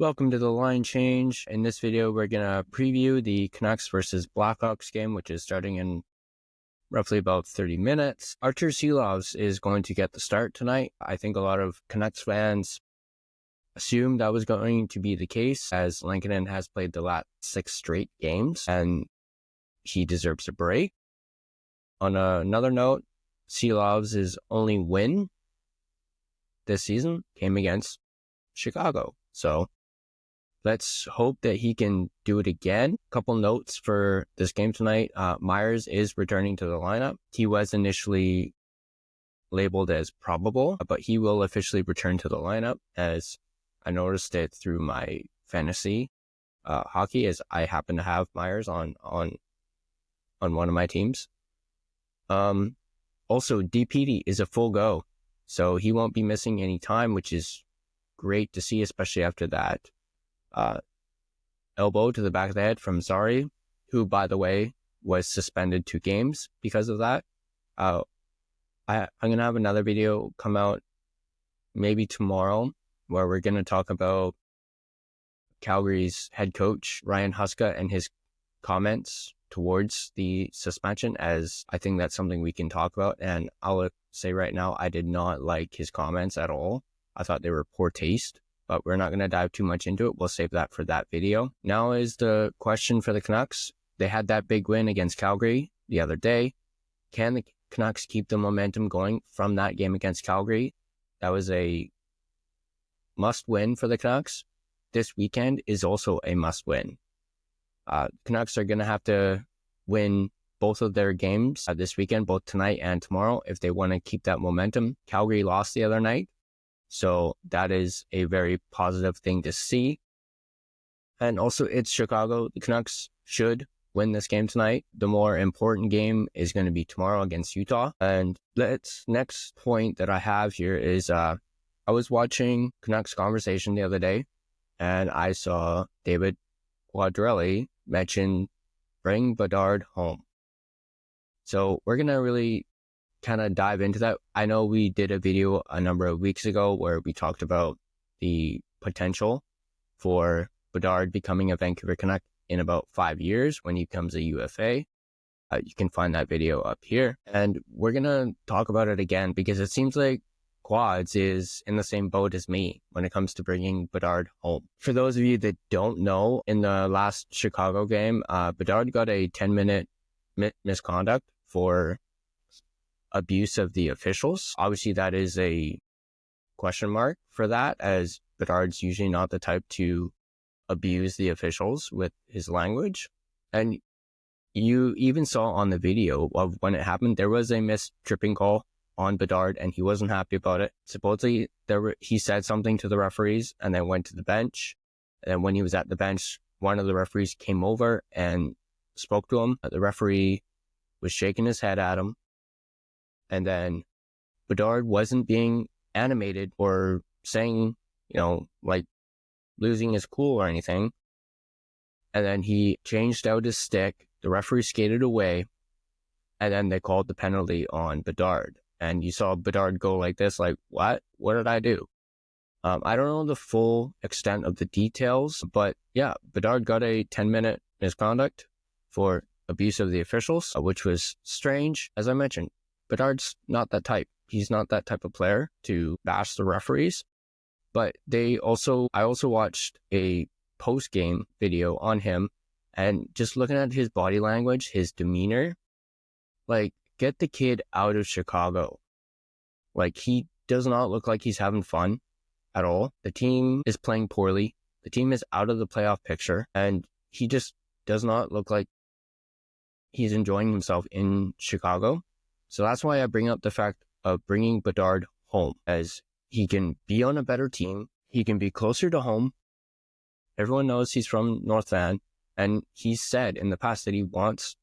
Welcome to the line change. In this video, we're going to preview the Canucks versus Blackhawks game, which is starting in roughly about 30 minutes. Archer Silovs is going to get the start tonight. I think a lot of Canucks fans assumed that was going to be the case, as Lankinen has played the last 6 straight games and he deserves a break. On another note, Silovs' only win this season came against Chicago. So let's hope that he can do it again. Couple notes for this game tonight. Myers is returning to the lineup. He was initially labeled as probable, but he will officially return to the lineup, as I noticed it through my fantasy hockey, as I happen to have Myers on one of my teams. Also, DPD is a full go, so he won't be missing any time, which is great to see, especially after that elbow to the back of the head from Zari, who, by the way, was suspended 2 games because of that. I'm going to have another video come out maybe tomorrow where we're going to talk about Calgary's head coach, Ryan Huska, and his comments towards the suspension, as I think that's something we can talk about. And I'll say right now, I did not like his comments at all. I thought they were poor taste, but we're not going to dive too much into it. We'll save that for that video. Now is the question for the Canucks. They had that big win against Calgary the other day. Can the Canucks keep the momentum going from that game against Calgary? That was a must win for the Canucks. This weekend is also a must win. Canucks are going to have to win both of their games this weekend, both tonight and tomorrow, if they want to keep that momentum. Calgary lost the other night, so that is a very positive thing to see. And also, it's Chicago. The Canucks should win this game tonight. The more important game is going to be tomorrow against Utah. And next point that I have here is I was watching Canucks Conversation the other day, and I saw David Quadrelli mention bring Bedard home. So we're going to really kind of dive into that. I know we did a video a number of weeks ago where we talked about the potential for Bedard becoming a Vancouver Canuck in about 5 years when he becomes a UFA. You can find that video up here. And we're going to talk about it again because it seems like Quads is in the same boat as me when it comes to bringing Bedard home. For those of you that don't know, in the last Chicago game, Bedard got a 10-minute misconduct for abuse of the officials. Obviously, that is a question mark for that, as Bedard's usually not the type to abuse the officials with his language. And you even saw on the video of when it happened, there was a missed tripping call on Bedard, and he wasn't happy about it. Supposedly, he said something to the referees and then went to the bench. And then when he was at the bench, one of the referees came over and spoke to him. The referee was shaking his head at him. And then Bedard wasn't being animated or saying, like losing his cool or anything. And then he changed out his stick. The referee skated away. And then they called the penalty on Bedard. And you saw Bedard go like this, like, what? What did I do? I don't know the full extent of the details, but yeah, Bedard got a 10-minute misconduct for abuse of the officials, which was strange. As I mentioned, Bedard's not that type. He's not that type of player to bash the referees. But I also watched a post-game video on him, and just looking at his body language, his demeanor, like, get the kid out of Chicago. Like, he does not look like he's having fun at all. The team is playing poorly. The team is out of the playoff picture, and he just does not look like he's enjoying himself in Chicago. So that's why I bring up the fact of bringing Bedard home, as he can be on a better team. He can be closer to home. Everyone knows he's from North Van, and he's said in the past that he wants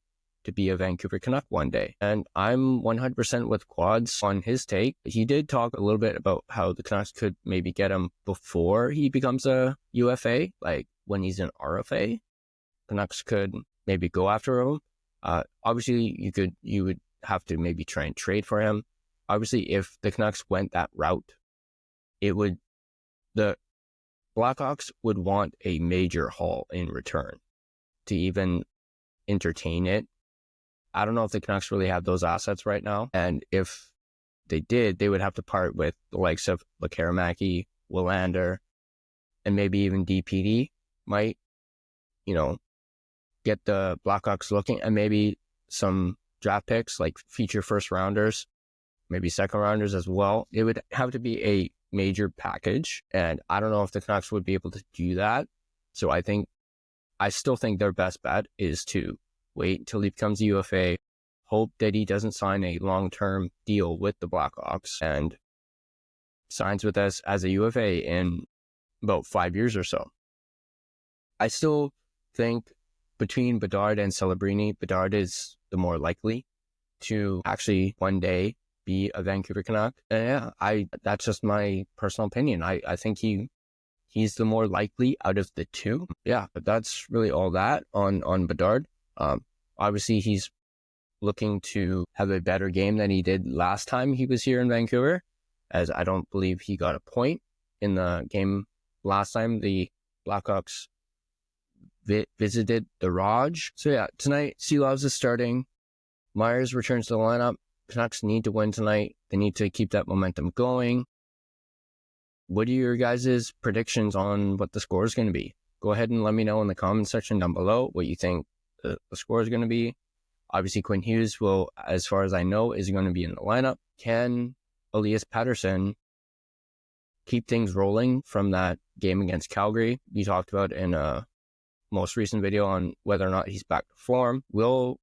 to be a Vancouver Canuck one day. And I'm 100% with Quads on his take. He did talk a little bit about how the Canucks could maybe get him before he becomes a UFA, like when he's an RFA. Canucks could maybe go after him. Obviously, you would have to maybe try and trade for him. Obviously, if the Canucks went that route, the Blackhawks would want a major haul in return to even entertain it. I don't know if the Canucks really have those assets right now. And if they did, they would have to part with the likes of Lekaramaki, Willander, and maybe even DPD might, get the Blackhawks looking, and maybe some draft picks like future first rounders, maybe second rounders as well. It would have to be a major package, and I don't know if the Canucks would be able to do that. So I still think their best bet is to wait until he becomes a UFA, hope that he doesn't sign a long-term deal with the Blackhawks and signs with us as a UFA in about 5 years or so. I still think between Bedard and Celebrini, Bedard is the more likely to actually one day be a Vancouver Canuck. And yeah, that's just my personal opinion. I think he's the more likely out of the two. Yeah, but that's really all that on Bedard. Obviously, he's looking to have a better game than he did last time he was here in Vancouver, as I don't believe he got a point in the game last time the Blackhawks visited the Raj. So yeah, tonight, Silovs is starting. Myers returns to the lineup. Canucks need to win tonight. They need to keep that momentum going. What are your guys' predictions on what the score is going to be? Go ahead and let me know in the comment section down below what you think the score is going to be. Obviously, Quinn Hughes will, as far as I know, is going to be in the lineup. Can Elias Pettersson keep things rolling from that game against Calgary we talked about in a most recent video on whether or not he's back to form? We'll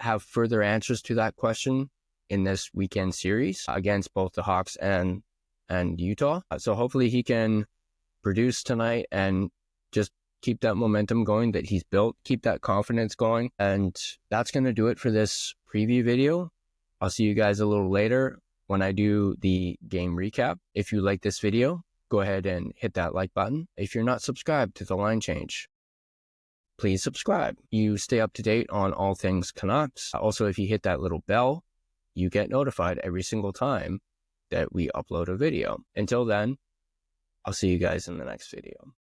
have further answers to that question in this weekend series against both the Hawks and Utah. So hopefully he can produce tonight and just keep that momentum going that he's built, keep that confidence going. And that's going to do it for this preview video. I'll see you guys a little later when I do the game recap. If you like this video, go ahead and hit that like button. If you're not subscribed to The Line Change, please subscribe. You stay up to date on all things Canucks. Also, if you hit that little bell, you get notified every single time that we upload a video. Until then, I'll see you guys in the next video.